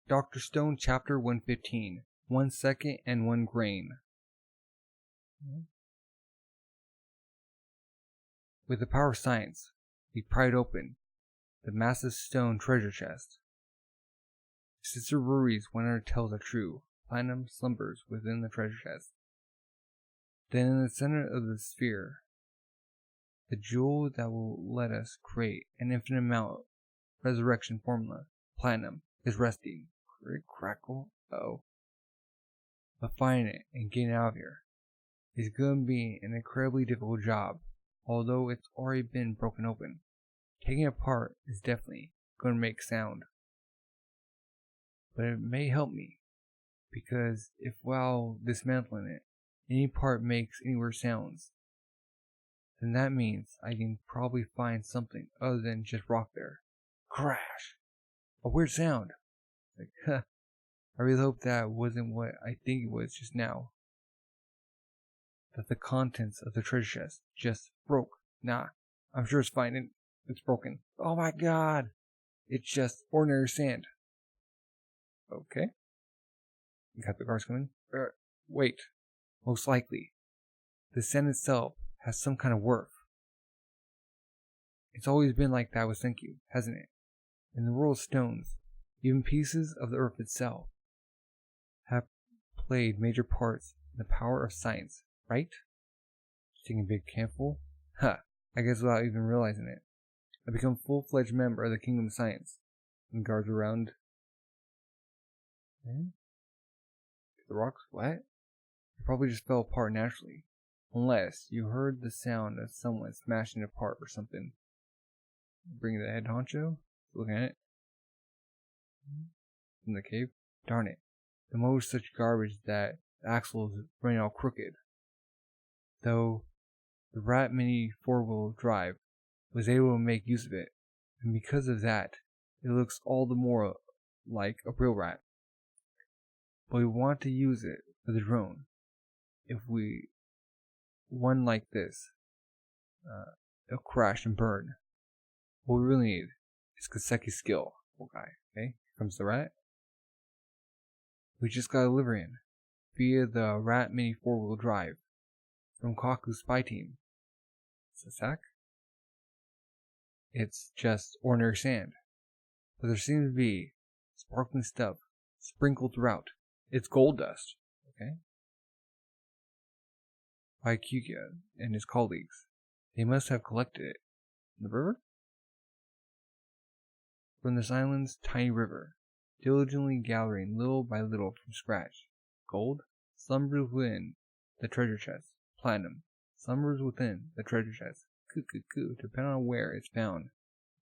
Dr. Stone Chapter 115, 1 second and 1 grain. With the power of science, we pried open the massive stone treasure chest. Sister Rory's 100 tales are true. Platinum slumbers within the treasure chest. Then in the center of the sphere, the jewel that will let us create an infinite amount of resurrection formula, platinum, is resting. Crackle. Uh-oh. But finding it and getting out of here is going to be an incredibly difficult job, although it's already been broken open. Taking it apart is definitely going to make sound. But it may help me, because if while dismantling it, any part makes any weird sounds, then that means I can probably find something other than just rock there. Crash! A weird sound. Like, I really hope that wasn't what I think it was just now. That the contents of the treasure chest just broke. Nah, I'm sure it's fine. It's broken. Oh my god! It's just ordinary sand. Okay. You got the cars coming? Wait. Most likely, the sand itself has some kind of worth. It's always been like that with Senku, hasn't it? In the world of stones, even pieces of the earth itself have played major parts in the power of science, right? Taking a big handful? I guess without even realizing it. I become a full-fledged member of the Kingdom of Science. And guards around. The rocks? What? They probably just fell apart naturally. Unless you heard the sound of someone smashing it apart or something. Bring the head honcho? Looking at it. From the cave? Darn it. The motor is such garbage that the axle is running all crooked. Though the Rat Mini 4-wheel drive was able to make use of it, and because of that, it looks all the more like a real rat. But we want to use it for the drone. If we one like this, it'll crash and burn. What we really need is Kaseki's skill. Okay, here comes the rat. We just got a delivery in via the Rat Mini 4-wheel drive from Kohaku's spy team. Sasak? It's just ordinary sand, but there seems to be sparkling stuff sprinkled throughout. It's gold dust. Okay. By Kyuga and his colleagues. They must have collected it. In the river? From this island's tiny river, diligently gathering little by little from scratch. Gold slumbers within the treasure chest. Platinum slumbers within the treasure chest. Depending on where it's found.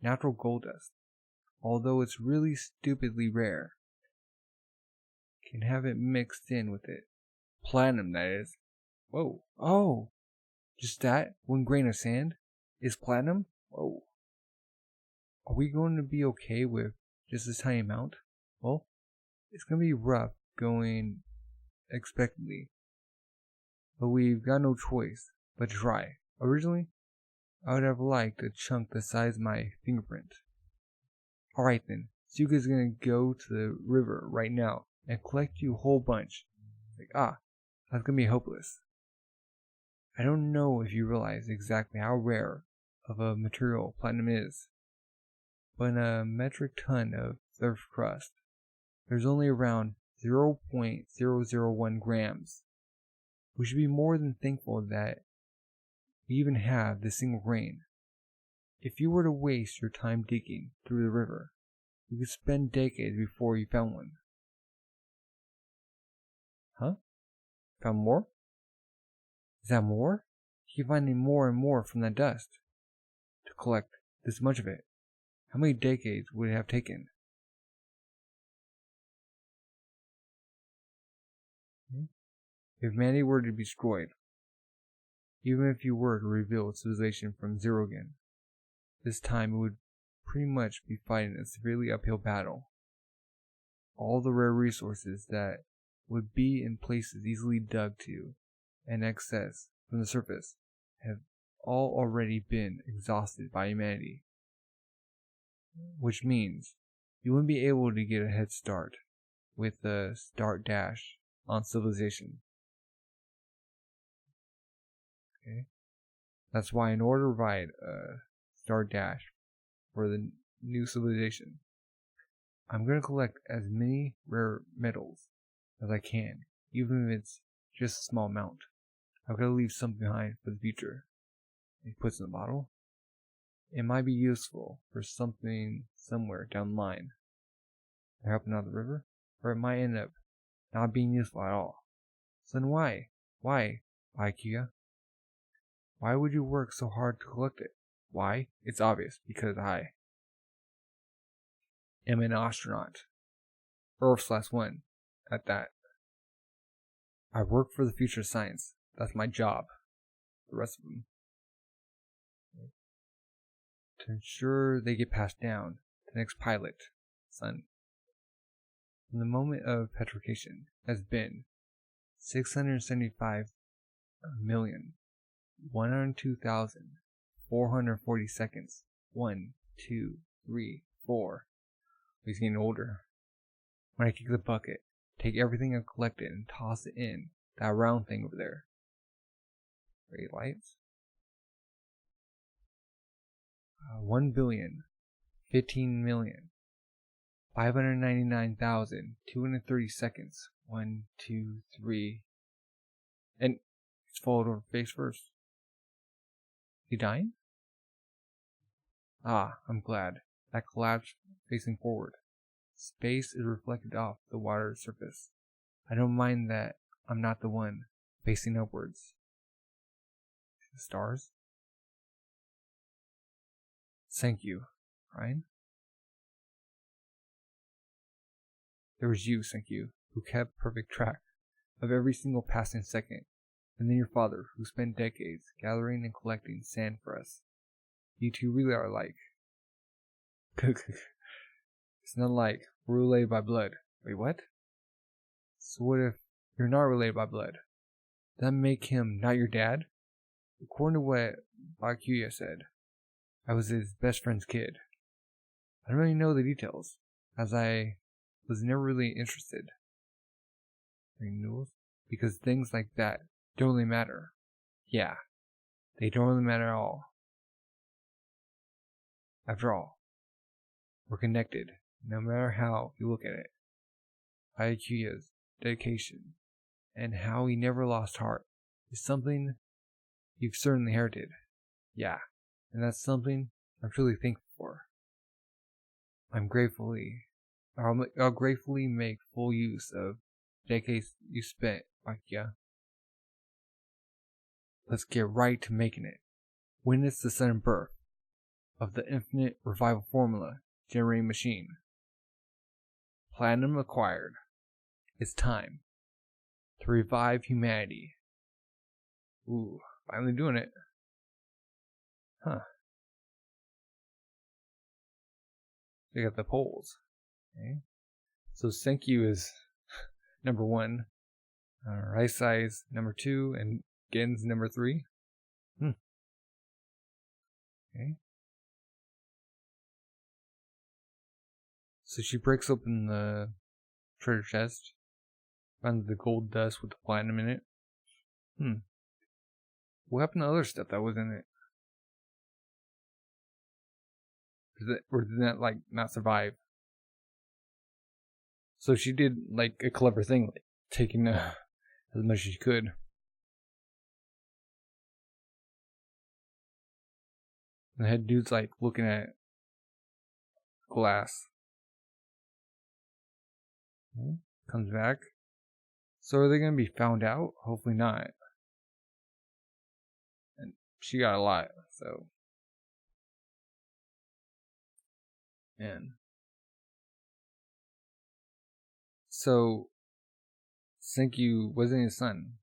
Natural gold dust, although it's really stupidly rare, can have it mixed in with it. Platinum, that is. Whoa. Oh! Just that? 1 grain of sand? Is platinum? Whoa. Are we going to be okay with just this tiny amount? Well, it's going to be rough going expectantly. But we've got no choice but to try. Originally, I would have liked a chunk the size of my fingerprint. Alright then, Suga's gonna go to the river right now and collect you a whole bunch. That's gonna be hopeless. I don't know if you realize exactly how rare of a material platinum is, but in a metric ton of Earth's crust, there's only around 0.001 grams. We should be more than thankful that we even have this single grain. If you were to waste your time digging through the river, you could spend decades before you found one. Huh? Found more? Is that more? Keep finding more and more from that dust. To collect this much of it, how many decades would it have taken? If humanity were to be destroyed, even if you were to rebuild civilization from zero again, this time it would pretty much be fighting a severely uphill battle. All the rare resources that would be in places easily dug to and excess from the surface have all already been exhausted by humanity. Which means you wouldn't be able to get a head start with the start dash on civilization. Okay. That's why in order to provide a start dash for the new civilization, I'm going to collect as many rare metals as I can, even if it's just a small amount. I've got to leave something behind for the future. He puts in the bottle. It might be useful for something somewhere down the line. They're helping out the river, or it might end up not being useful at all. So then why? Why, Kia? Why would you work so hard to collect it? Why? It's obvious, because I am an astronaut. Earth/1 at that. I work for the future of science. That's my job. The rest of them. To ensure they get passed down to the next pilot, son. From the moment of petrification has been 675,102,440 seconds. 1, 2, 3, 4. He's getting older. When I kick the bucket, take everything I've collected and toss it in that round thing over there. Great lights. 1,015,599,230 seconds. 1, 2, 3. And it's followed over face first. He dying? Ah, I'm glad. That collapsed facing forward. Space is reflected off the water surface. I don't mind that I'm not the one facing upwards. The stars? Thank you, Ryan. There was you, thank you, who kept perfect track of every single passing second, and then your father, who spent decades gathering and collecting sand for us. You two really are like. It's not like we're related by blood. Wait, what? So what if you're not related by blood? Does that make him not your dad? According to what Bakuya said, I was his best friend's kid. I don't really know the details, as I was never really interested. Renewals? Because things like that don't really matter. Yeah, they don't really matter at all. After all, we're connected, no matter how you look at it. Bakuya's dedication and how he never lost heart is something you've certainly inherited. Yeah, and that's something I'm truly thankful for. I'll gratefully make full use of decades you spent, Bakuya. Let's get right to making it. Witness the sudden birth of the infinite revival formula generating machine. Platinum acquired. It's time to revive humanity. Ooh, finally doing it. Huh. They got the polls. Okay. So Senku is number 1. Right size number 2, and Gen's number 3. Okay. So she breaks open the treasure chest, finds the gold dust with the platinum in it. What happened to other stuff that was in it? Or did that like not survive? So she did like a clever thing, like taking as much as she could. And the head dude's like looking at glass. Comes back. So are they gonna be found out? Hopefully not. And she got a lot, so. Man. So Senku wasn't his son.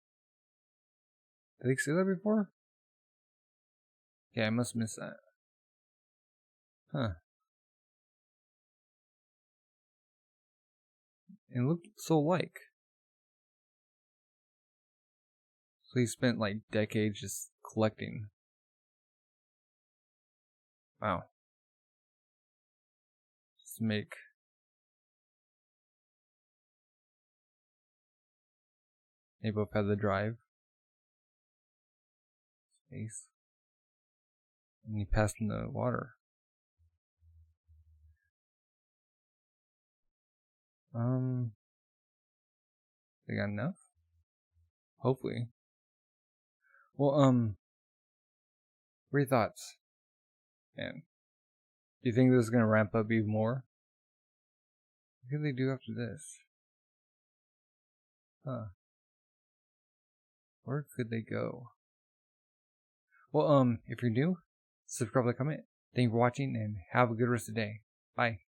Did they say that before? Yeah, I must miss that. Huh. And looked so like. So he spent like decades just collecting. Wow. Just make They both have the drive. Space. And he passed in the water. They got enough? Hopefully. Well, what are your thoughts? Man. Do you think this is gonna ramp up even more? What could they do after this? Huh. Where could they go? Well, if you're new, subscribe, like, comment. Thank you for watching, and have a good rest of the day. Bye.